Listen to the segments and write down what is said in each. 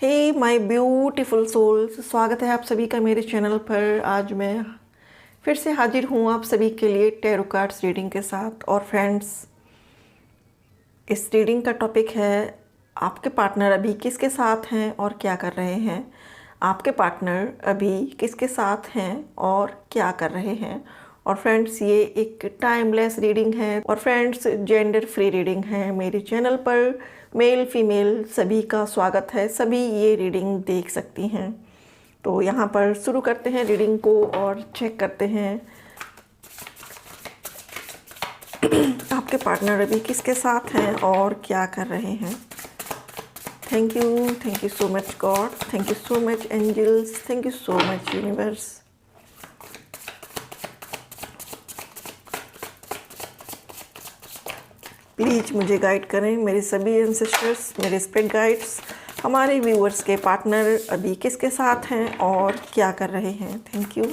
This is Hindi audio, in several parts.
हे माय ब्यूटीफुल सोल्स, स्वागत है आप सभी का मेरे चैनल पर। आज मैं फिर से हाजिर हूँ आप सभी के लिए टैरो कार्ड्स रीडिंग के साथ। और फ्रेंड्स, इस रीडिंग का टॉपिक है आपके पार्टनर अभी किसके साथ हैं और क्या कर रहे हैं। आपके पार्टनर अभी किसके साथ हैं और क्या कर रहे हैं। और फ्रेंड्स, ये एक टाइमलेस रीडिंग है और फ्रेंड्स जेंडर फ्री रीडिंग है। मेरे चैनल पर मेल फीमेल सभी का स्वागत है, सभी ये रीडिंग देख सकती हैं। तो यहाँ पर शुरू करते हैं रीडिंग को और चेक करते हैं आपके पार्टनर अभी किसके साथ हैं और क्या कर रहे हैं। Thank you so much God, thank you so much angels, thank you so much universe. Please मुझे गाइड करें मेरे सभी एंसेस्टर्स, मेरे स्पिरिट गाइड्स, हमारे व्यूअर्स के पार्टनर अभी किसके साथ हैं और क्या कर रहे हैं। Thank you.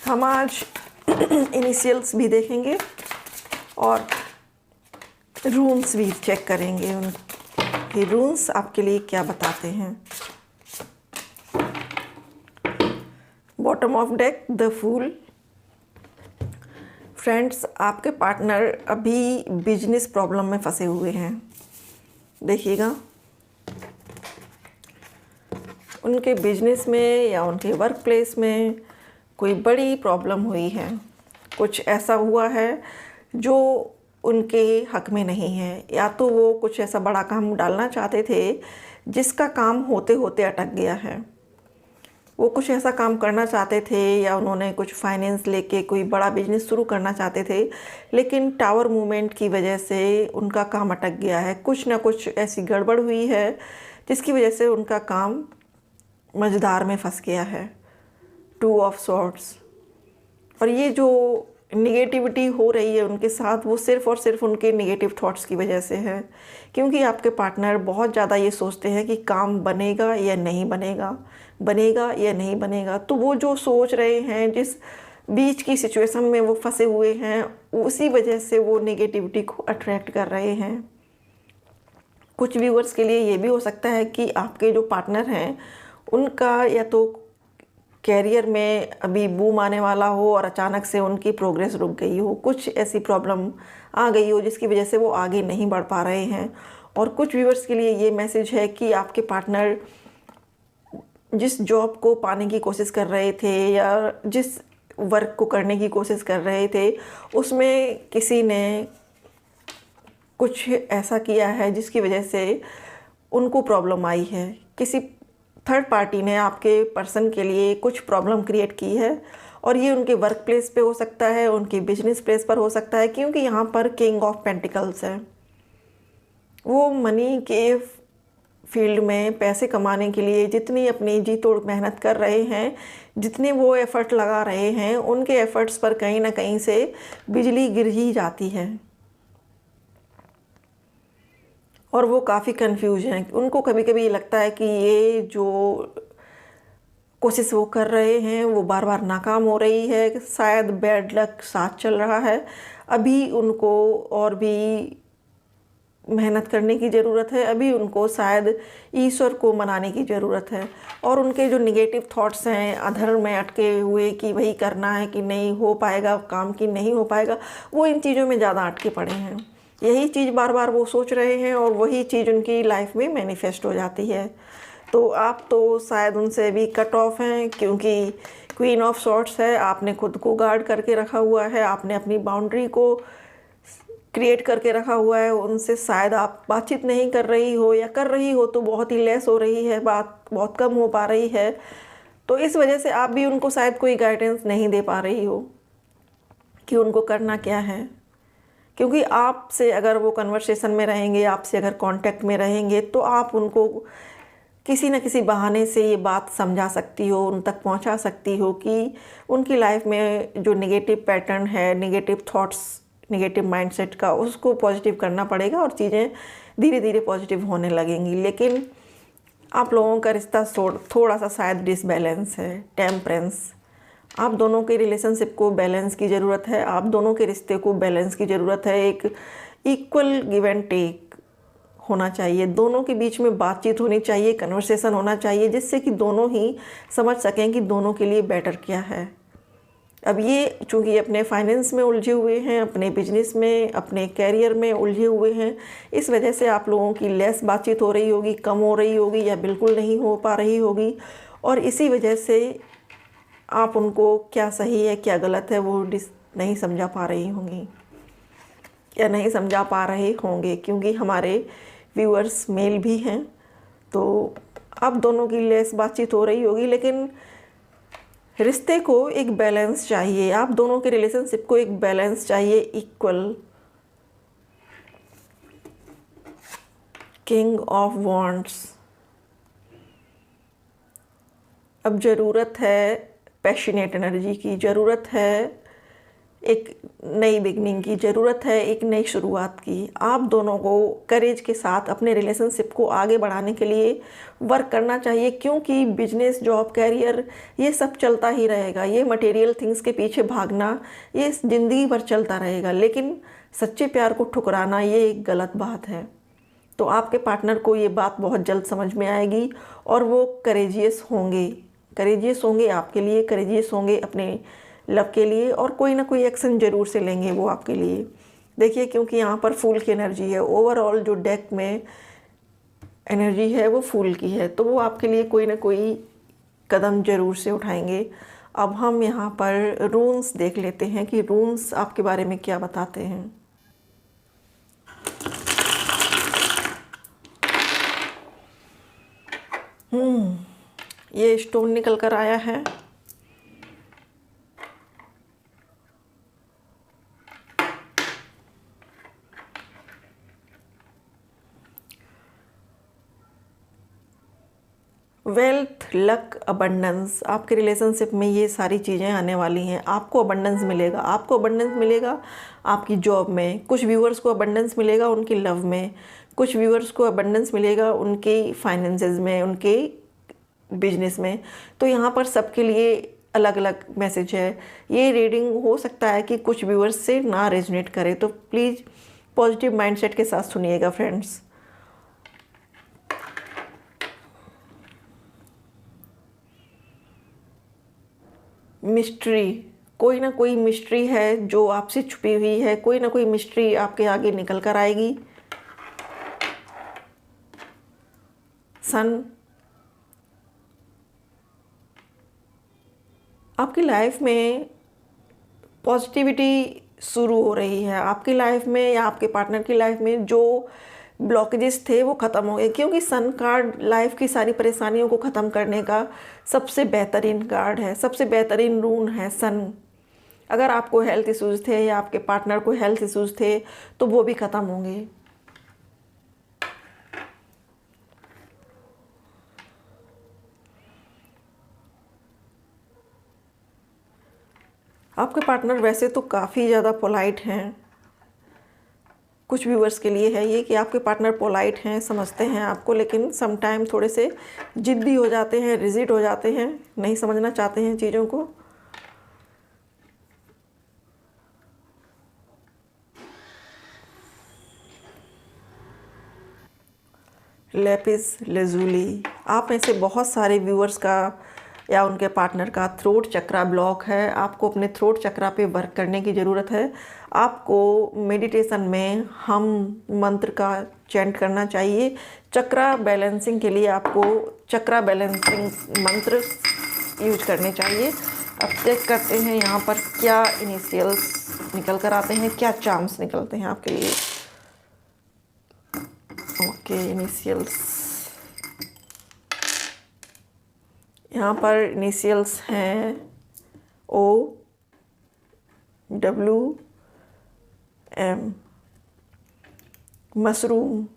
हम आज इनिशियल्स भी देखेंगे और रून्स भी चेक करेंगे, उनके रून्स आपके लिए क्या बताते हैं। Bottom of deck the fool. Friends, आपके पार्टनर अभी बिजनेस प्रॉब्लम में फंसे हुए हैं। देखिएगा, उनके बिजनेस में या उनके वर्क प्लेस में कोई बड़ी प्रॉब्लम हुई है। कुछ ऐसा हुआ है जो उनके हक में नहीं है, या तो वो कुछ ऐसा बड़ा काम डालना चाहते थे जिसका काम होते होते अटक गया है। वो कुछ ऐसा काम करना चाहते थे या उन्होंने कुछ फाइनेंस लेके कोई बड़ा बिजनेस शुरू करना चाहते थे, लेकिन टावर मूवमेंट की वजह से उनका काम अटक गया है। कुछ ना कुछ ऐसी गड़बड़ हुई है जिसकी वजह से उनका काम मझधार में फंस गया है। Two of swords. और ये जो निगेटिविटी हो रही है उनके साथ, वो सिर्फ़ और सिर्फ उनके निगेटिव थॉट्स की वजह से है। क्योंकि आपके पार्टनर बहुत ज़्यादा ये सोचते हैं कि काम बनेगा या नहीं बनेगा, बनेगा या नहीं बनेगा। तो वो जो सोच रहे हैं, जिस बीच की सिचुएशन में वो फंसे हुए हैं, उसी वजह से वो नेगेटिविटी को अट्रैक्ट कर रहे हैं। कुछ व्यूअर्स के लिए ये भी हो सकता है कि आपके जो पार्टनर हैं उनका या तो कैरियर में अभी बूम आने वाला हो और अचानक से उनकी प्रोग्रेस रुक गई हो, कुछ ऐसी प्रॉब्लम आ गई हो जिसकी वजह से वो आगे नहीं बढ़ पा रहे हैं। और कुछ व्यूअर्स के लिए ये मैसेज है कि आपके पार्टनर जिस जॉब को पाने की कोशिश कर रहे थे या जिस वर्क को करने की कोशिश कर रहे थे, उसमें किसी ने कुछ ऐसा किया है जिसकी वजह से उनको प्रॉब्लम आई है। किसी थर्ड पार्टी ने आपके पर्सन के लिए कुछ प्रॉब्लम क्रिएट की है और ये उनके वर्क प्लेस पे हो सकता है, उनके बिजनेस प्लेस पर हो सकता है। क्योंकि यहाँ पर किंग ऑफ पेंटिकल्स है। वो मनी के फील्ड में पैसे कमाने के लिए जितनी अपनी जी तोड़ मेहनत कर रहे हैं, जितने वो एफ़र्ट लगा रहे हैं, उनके एफ़र्ट्स पर कहीं ना कहीं से बिजली गिर ही जाती है। और वो काफ़ी कंफ्यूज हैं। उनको कभी कभी ये लगता है कि ये जो कोशिश वो कर रहे हैं वो बार बार नाकाम हो रही है, शायद बैड लक साथ चल रहा है। अभी उनको और भी मेहनत करने की ज़रूरत है, अभी उनको शायद ईश्वर को मनाने की ज़रूरत है। और उनके जो निगेटिव थॉट्स हैं, अधर्म में अटके हुए कि वही करना है कि नहीं हो पाएगा काम, कि नहीं हो पाएगा, वो इन चीज़ों में ज़्यादा अटके पड़े हैं। यही चीज़ बार बार वो सोच रहे हैं और वही चीज़ उनकी लाइफ में मैनिफेस्ट हो जाती है। तो आप तो शायद उनसे भी कट ऑफ हैं, क्योंकि क्वीन ऑफ सॉर्ड्स है, आपने खुद को गार्ड करके रखा हुआ है, आपने अपनी बाउंड्री को क्रिएट करके रखा हुआ है। उनसे शायद आप बातचीत नहीं कर रही हो, या कर रही हो तो बहुत ही लेस हो रही है, बात बहुत कम हो पा रही है। तो इस वजह से आप भी उनको शायद कोई गाइडेंस नहीं दे पा रही हो कि उनको करना क्या है। क्योंकि आपसे अगर वो कन्वर्सेशन में रहेंगे, आपसे अगर कांटेक्ट में रहेंगे, तो आप उनको किसी न किसी बहाने से ये बात समझा सकती हो, उन तक पहुंचा सकती हो कि उनकी लाइफ में जो नेगेटिव पैटर्न है, नेगेटिव थॉट्स, नेगेटिव माइंडसेट का, उसको पॉजिटिव करना पड़ेगा और चीज़ें धीरे धीरे पॉजिटिव होने लगेंगी। लेकिन आप लोगों का रिश्ता थोड़ा सा शायद डिसबैलेंस है, टेम्परेंस। आप दोनों के रिलेशनशिप को बैलेंस की ज़रूरत है, आप दोनों के रिश्ते को बैलेंस की ज़रूरत है। एक इक्वल गिव एंड टेक होना चाहिए, दोनों के बीच में बातचीत होनी चाहिए, कन्वर्सेशन होना चाहिए, जिससे कि दोनों ही समझ सकें कि दोनों के लिए बेटर क्या है। अब ये चूँकि अपने फाइनेंस में उलझे हुए हैं, अपने बिजनेस में, अपने कैरियर में उलझे हुए हैं, इस वजह से आप लोगों की लेस बातचीत हो रही होगी, कम हो रही होगी, या बिल्कुल नहीं हो पा रही होगी। और इसी वजह से आप उनको क्या सही है क्या गलत है वो नहीं समझा पा रही होंगी, या नहीं समझा पा रहे होंगे, क्योंकि हमारे व्यूअर्स मेल भी हैं। तो आप दोनों की लेस बातचीत हो रही होगी, लेकिन रिश्ते को एक बैलेंस चाहिए, आप दोनों के रिलेशनशिप को एक बैलेंस चाहिए, इक्वल। King of wands. अब ज़रूरत है पैशनेट एनर्जी की, ज़रूरत है एक नई बिगनिंग की, ज़रूरत है एक नई शुरुआत की। आप दोनों को करेज के साथ अपने रिलेशनशिप को आगे बढ़ाने के लिए वर्क करना चाहिए, क्योंकि बिजनेस, जॉब, कैरियर, ये सब चलता ही रहेगा। ये मटेरियल थिंग्स के पीछे भागना ये ज़िंदगी भर चलता रहेगा, लेकिन सच्चे प्यार को ठुकराना ये एक गलत बात है। तो आपके पार्टनर को ये बात बहुत जल्द समझ में आएगी और वो करेजियस होंगे आपके लिए, करेजियस होंगे अपने लव के लिए, और कोई ना कोई एक्शन ज़रूर से लेंगे वो आपके लिए। देखिए, क्योंकि यहाँ पर फूल की एनर्जी है, ओवरऑल जो डेक में एनर्जी है वो फूल की है, तो वो आपके लिए कोई ना कोई कदम ज़रूर से उठाएंगे। अब हम यहाँ पर रून्स देख लेते हैं कि रून्स आपके बारे में क्या बताते हैं। ये स्टोन निकल कर आया है। वेल्थ, लक, अबंडेंस, आपके रिलेशनशिप में ये सारी चीज़ें आने वाली हैं। आपको अबंडेंस मिलेगा, आपकी जॉब में, कुछ व्यूअर्स को अबंडेंस मिलेगा उनकी लव में, कुछ व्यूअर्स को अबंडेंस मिलेगा उनके फाइनेंसेस में, उनके बिजनेस में। तो यहाँ पर सबके लिए अलग अलग मैसेज है। ये रीडिंग हो सकता है कि कुछ व्यूअर्स से ना रेजोनेट करे, तो प्लीज़ पॉजिटिव माइंडसेट के साथ सुनिएगा फ्रेंड्स। मिस्ट्री, कोई ना कोई मिस्ट्री है जो आपसे छुपी हुई है, कोई ना कोई मिस्ट्री आपके आगे निकल कर आएगी। सन, आपकी लाइफ में पॉजिटिविटी शुरू हो रही है। आपकी लाइफ में या आपके पार्टनर की लाइफ में जो ब्लॉकेजेस थे वो ख़त्म हो गए, क्योंकि सन कार्ड लाइफ की सारी परेशानियों को ख़त्म करने का सबसे बेहतरीन कार्ड है, सबसे बेहतरीन रून है सन। अगर आपको हेल्थ इश्यूज़ थे या आपके पार्टनर को हेल्थ इश्यूज़ थे तो वो भी ख़त्म होंगे। आपके पार्टनर वैसे तो काफ़ी ज़्यादा पोलाइट हैं। कुछ व्यूअर्स के लिए है ये कि आपके पार्टनर पोलाइट हैं, समझते हैं आपको, लेकिन सम टाइम थोड़े से ज़िद्दी हो जाते हैं, रिजिड हो जाते हैं, नहीं समझना चाहते हैं चीज़ों को। लैपिस लेजुली, आप में से बहुत सारे व्यूअर्स का या उनके पार्टनर का थ्रोट चक्रा ब्लॉक है। आपको अपने थ्रोट चक्रा पे वर्क करने की ज़रूरत है। आपको मेडिटेशन में हम मंत्र का चैंट करना चाहिए। चक्रा बैलेंसिंग के लिए आपको चक्रा बैलेंसिंग मंत्र यूज करने चाहिए। अब चेक करते हैं यहाँ पर क्या इनिशियल्स निकल कर आते हैं, क्या चार्म्स निकलते हैं आपके लिए। ओके, इनिशियल्स, यहाँ पर इनिशियल्स हैं OWM, मशरूम।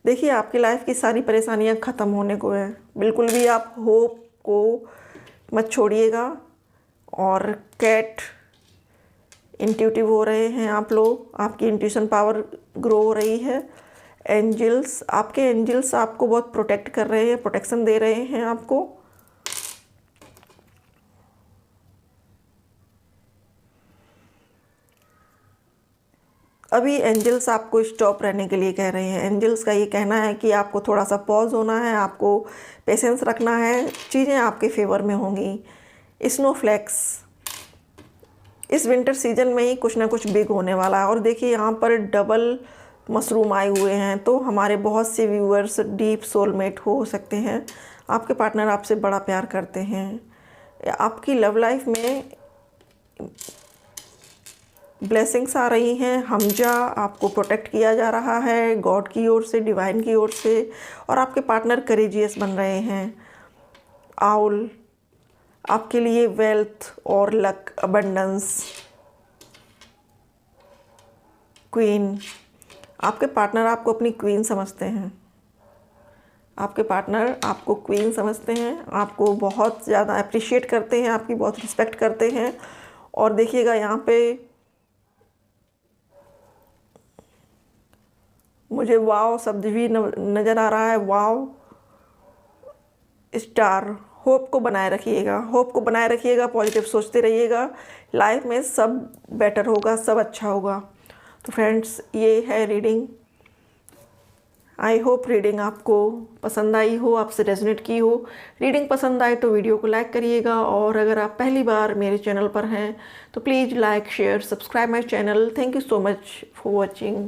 देखिए आपकी लाइफ की सारी परेशानियाँ ख़त्म होने को है, बिल्कुल भी आप होप को मत छोड़िएगा। और कैट, इंट्यूटिव हो रहे हैं आप लोग, आपकी इंट्यूशन पावर ग्रो हो रही है। एंजल्स, आपके एंजल्स आपको बहुत प्रोटेक्ट कर रहे हैं, प्रोटेक्शन दे रहे हैं आपको। अभी एंजल्स आपको स्टॉप रहने के लिए कह रहे हैं। एंजल्स का ये कहना है कि आपको थोड़ा सा पॉज होना है, आपको पेशेंस रखना है, चीज़ें आपके फेवर में होंगी। स्नोफ्लैक्स, इस विंटर सीजन में ही कुछ ना कुछ बिग होने वाला है। और देखिए यहाँ पर डबल मशरूम आए हुए हैं, तो हमारे बहुत से व्यूअर्स डीप सोलमेट हो सकते हैं। आपके पार्टनर आपसे बड़ा प्यार करते हैं। आपकी लव लाइफ में ब्लेसिंग्स आ रही हैं। हमजा, आपको प्रोटेक्ट किया जा रहा है गॉड की ओर से, डिवाइन की ओर से। और आपके पार्टनर करेजियस बन रहे हैं। आउल, आपके लिए वेल्थ और लक, अबंडेंस। क्वीन, आपके पार्टनर आपको अपनी क्वीन समझते हैं। आपके पार्टनर आपको क्वीन समझते हैं, आपको बहुत ज़्यादा अप्रिशिएट करते हैं, आपकी बहुत रिस्पेक्ट करते हैं। और देखिएगा यहाँ पे मुझे वाव शब्द भी नज़र आ रहा है। वाव, स्टार। होप को बनाए रखिएगा, होप को बनाए रखिएगा, पॉजिटिव सोचते रहिएगा। लाइफ में सब बेटर होगा, सब अच्छा होगा। तो फ्रेंड्स, ये है रीडिंग। आई होप रीडिंग आपको पसंद आई हो, आपसे रेजोनेट की हो। रीडिंग पसंद आए तो वीडियो को लाइक करिएगा। और अगर आप पहली बार मेरे चैनल पर हैं तो please like, share, subscribe my channel. Thank you so much for watching.